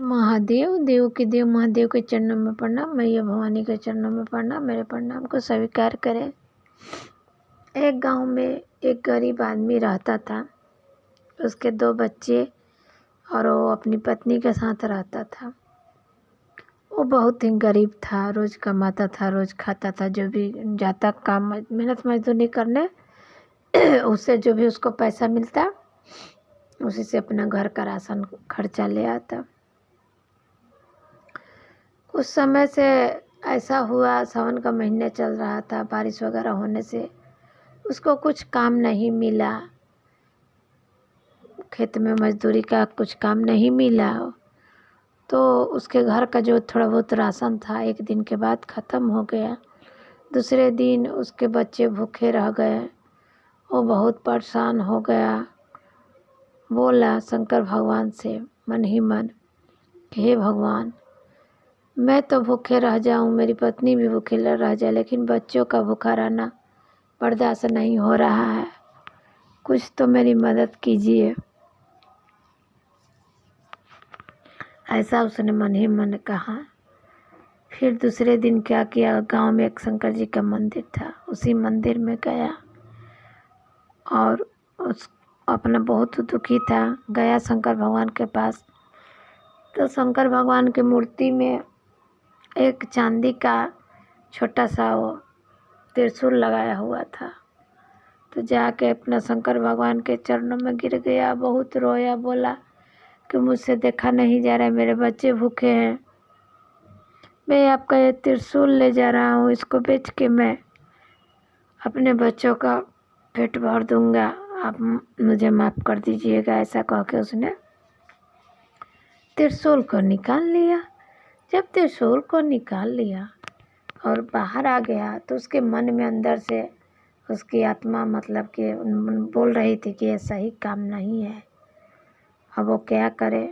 महादेव, देव के देव महादेव के चरणों में प्रणाम, मैया भवानी के चरणों में प्रणाम। मेरे प्रणाम को स्वीकार करें। एक गांव में एक गरीब आदमी रहता था। उसके 2 बच्चे और वो अपनी पत्नी के साथ रहता था। वो बहुत ही गरीब था, रोज़ कमाता था, रोज़ खाता था। जो भी जाता काम मेहनत मजदूरी करने उससे जो भी उसको पैसा मिलता उसी से अपना घर का राशन खर्चा ले आता। कुछ समय से ऐसा हुआ, सावन का महीना चल रहा था, बारिश वगैरह होने से उसको कुछ काम नहीं मिला, खेत में मजदूरी का कुछ काम नहीं मिला। तो उसके घर का जो थोड़ा बहुत राशन था एक दिन के बाद ख़त्म हो गया। दूसरे दिन उसके बच्चे भूखे रह गए। वो बहुत परेशान हो गया। बोला शंकर भगवान से मन ही मन कि हे भगवान, मैं तो भूखे रह जाऊं, मेरी पत्नी भी भूखे रह जाए, लेकिन बच्चों का भूखा रहना बर्दाश्त नहीं हो रहा है। कुछ तो मेरी मदद कीजिए। ऐसा उसने मन ही मन कहा। फिर दूसरे दिन क्या किया, गांव में एक शंकर जी का मंदिर था, उसी मंदिर में गया और उस अपना बहुत दुखी था, गया शंकर भगवान के पास। तो शंकर भगवान की मूर्ति में एक चांदी का छोटा सा वो त्रिशूल लगाया हुआ था। तो जाके अपना शंकर भगवान के चरणों में गिर गया, बहुत रोया, बोला कि मुझसे देखा नहीं जा रहा है, मेरे बच्चे भूखे हैं, मैं आपका ये त्रिशूल ले जा रहा हूँ, इसको बेच के मैं अपने बच्चों का पेट भर दूंगा, आप मुझे माफ़ कर दीजिएगा। ऐसा कह के उसने त्रिशूल को निकाल लिया। जब त्रिशूल को निकाल लिया और बाहर आ गया तो उसके मन में अंदर से उसकी आत्मा मतलब कि बोल रही थी कि ये सही काम नहीं है। अब वो क्या करे,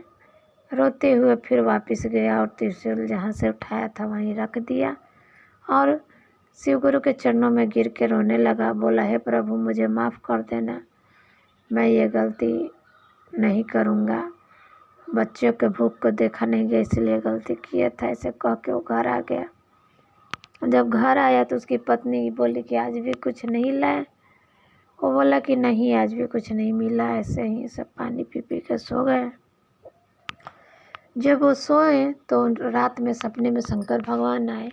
रोते हुए फिर वापस गया और त्रिशूल जहाँ से उठाया था वहीं रख दिया और शिव गुरु के चरणों में गिर के रोने लगा। बोला हे प्रभु, मुझे माफ़ कर देना, मैं ये गलती नहीं करूँगा, बच्चों के भूख को देखा नहीं गया इसलिए गलती किया था। ऐसे कह के वो घर आ गया। जब घर आया तो उसकी पत्नी बोली कि आज भी कुछ नहीं लाए। वो बोला कि नहीं, आज भी कुछ नहीं मिला, ऐसे ही सब पानी पी पी के सो गए। जब वो सोए तो रात में सपने में शंकर भगवान आए।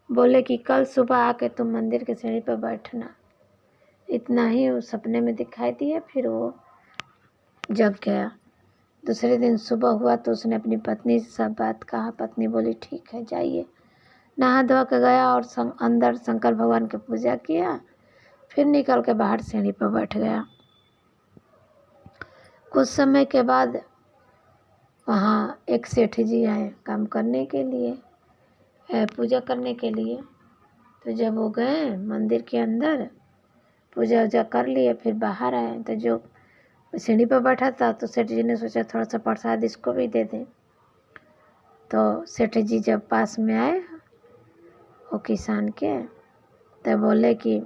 बोले कि कल सुबह आके तुम मंदिर के सीढ़ी पर बैठना। इतना ही वो सपने में दिखाई दिया, फिर वो जग गया। दूसरे दिन सुबह हुआ तो उसने अपनी पत्नी से सब बात कहा। पत्नी बोली ठीक है, जाइए। नहा धो के गया और अंदर शंकर भगवान की पूजा किया, फिर निकल के बाहर सीढ़ी पर बैठ गया। कुछ समय के बाद वहाँ एक सेठ जी आए काम करने के लिए, पूजा करने के लिए। तो जब वो गए मंदिर के अंदर, पूजा वूजा कर लिए, फिर बाहर आए तो जो सीढ़ी पर बैठा था तो सेठ जी ने सोचा थोड़ा सा प्रसाद इसको भी दे दें। तो सेठ जी जब पास में आए वो किसान के, तो बोले कि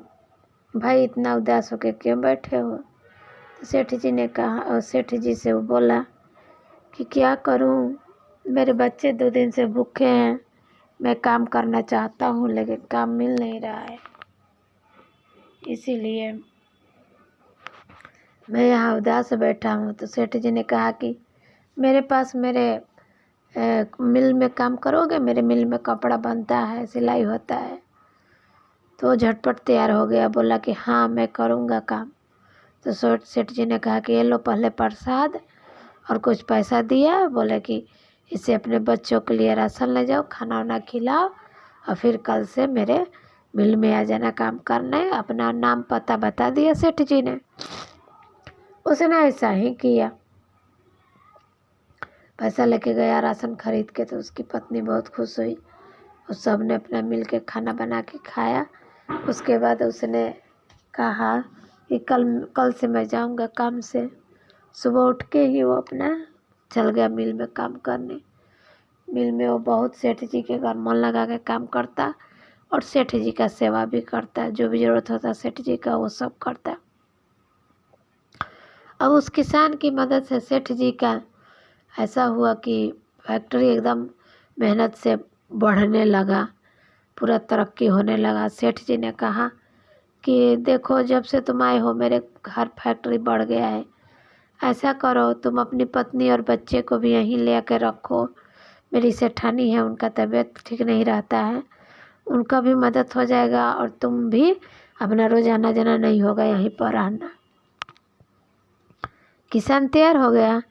भाई इतना उदास होकर क्यों बैठे हो। तो सेठ जी ने कहा, और सेठ जी से वो बोला कि क्या करूं, मेरे बच्चे 2 दिन से भूखे हैं, मैं काम करना चाहता हूं लेकिन काम मिल नहीं रहा है, इसीलिए मैं यहाँ उदास बैठा हूँ। तो सेठ जी ने कहा कि मेरे पास मेरे मिल में काम करोगे, मेरे मिल में कपड़ा बनता है, सिलाई होता है। तो झटपट तैयार हो गया, बोला कि हाँ मैं करूँगा काम। तो सेठ जी ने कहा कि ये लो पहले प्रसाद और कुछ पैसा दिया, बोले कि इसे अपने बच्चों के लिए राशन ले जाओ, खाना वाना खिलाओ और फिर कल से मेरे मिल में आ जाना काम करना है। अपना नाम पता बता दिया सेठ जी ने। उसने ऐसा ही किया, पैसा लेके गया राशन खरीद के। तो उसकी पत्नी बहुत खुश हुई और सब ने अपना मिल के खाना बना के खाया। उसके बाद उसने कहा कि कल से मैं जाऊंगा काम से। सुबह उठ के ही वो अपना चल गया मिल में काम करने। मिल में वो बहुत सेठ जी के घर मन लगा के काम करता और सेठ जी का सेवा भी करता, जो भी ज़रूरत होता सेठ जी का वो सब करता। अब उस किसान की मदद से सेठ जी का ऐसा हुआ कि फैक्ट्री एकदम मेहनत से बढ़ने लगा, पूरा तरक्की होने लगा। सेठ जी ने कहा कि देखो, जब से तुम आए हो मेरे घर फैक्ट्री बढ़ गया है, ऐसा करो तुम अपनी पत्नी और बच्चे को भी यहीं ले आकर रखो। मेरी सेठानी है, उनका तबीयत ठीक नहीं रहता है, उनका भी मदद हो जाएगा और तुम भी अपना रोजाना जाना नहीं होगा, यहीं पर रहना। किसान तैयार हो गया।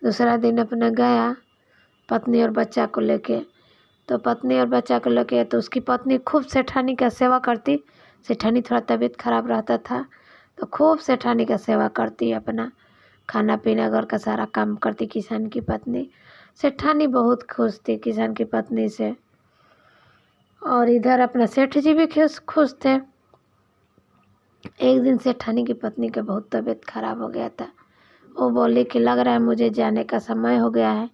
दूसरा दिन अपने गया पत्नी और बच्चा को लेके। तो पत्नी और बच्चा को लेके तो उसकी पत्नी खूब सेठानी का सेवा करती। सेठानी थोड़ा तबीयत खराब रहता था तो खूब सेठानी का सेवा करती, अपना खाना पीना घर का सारा काम करती किसान की पत्नी। सेठानी बहुत खुश थी किसान की पत्नी से, और इधर अपना सेठ जी भी खुश थे। एक दिन सेठानी की पत्नी का बहुत तबीयत खराब हो गया था। वो बोली कि लग रहा है मुझे जाने का समय हो गया है,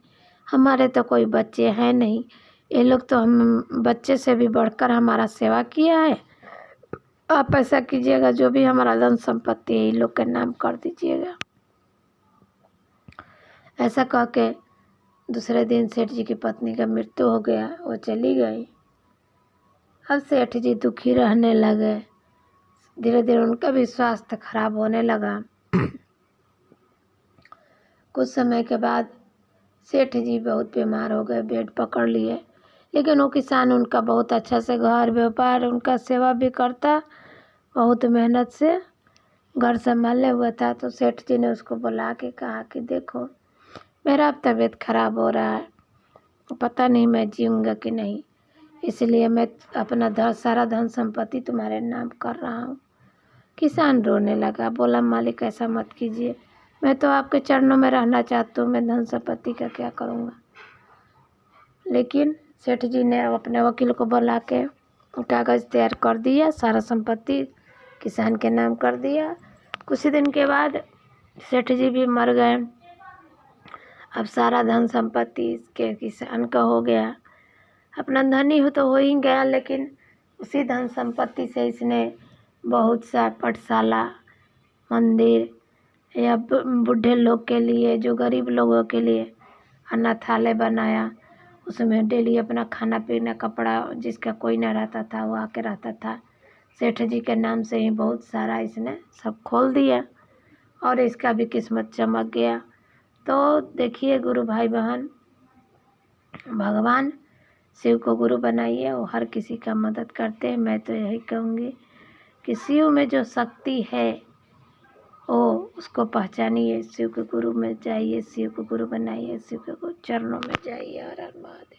हमारे तो कोई बच्चे हैं नहीं, ये लोग तो हम बच्चे से भी बढ़कर हमारा सेवा किया है। आप ऐसा कीजिएगा, जो भी हमारा धन संपत्ति है इन लोग के नाम कर दीजिएगा। ऐसा कह के दूसरे दिन सेठ जी की पत्नी का मृत्यु हो गया, वो चली गई। अब सेठ जी दुखी रहने लगे, धीरे धीरे उनका भी स्वास्थ्य खराब होने लगा। कुछ समय के बाद सेठ जी बहुत बीमार हो गए, बेड पकड़ लिए। लेकिन वो किसान उनका बहुत अच्छा से घर व्यापार उनका सेवा भी करता, बहुत मेहनत से घर संभाले हुआ था। तो सेठ जी ने उसको बुला के कहा कि देखो, मेरा अब तबीयत खराब हो रहा है, पता नहीं मैं जीऊँगा कि नहीं, इसलिए मैं अपना सारा धन संपत्ति तुम्हारे नाम कर रहा हूँ। किसान रोने लगा, बोला मालिक ऐसा मत कीजिए, मैं तो आपके चरणों में रहना चाहता हूँ, मैं धन संपत्ति का क्या करूँगा। लेकिन सेठ जी ने अपने वकील को बुला के कागज़ तैयार कर दिया, सारा संपत्ति किसान के नाम कर दिया। कुछ ही दिन के बाद सेठ जी भी मर गए। अब सारा धन संपत्ति इसके किसान का हो गया। अपना धनी हो तो हो ही गया, लेकिन उसी धन संपत्ति से इसने बहुत सा पाठशाला, मंदिर या बूढ़े लोग के लिए, जो गरीब लोगों के लिए अनाथालय बनाया। उसमें डेली अपना खाना पीना कपड़ा, जिसका कोई न रहता था वो आके रहता था। सेठ जी के नाम से ही बहुत सारा इसने सब खोल दिया और इसका भी किस्मत चमक गया। तो देखिए गुरु भाई बहन, भगवान शिव को गुरु बनाइए, वो हर किसी का मदद करते हैं। मैं तो यही कहूँगी कि शिव में जो शक्ति है वो उसको पहचानिए, शिव के गुरु में जाइए, शिव को गुरु बनाइए, शिव के चरणों में जाइए। हर हर महादेव।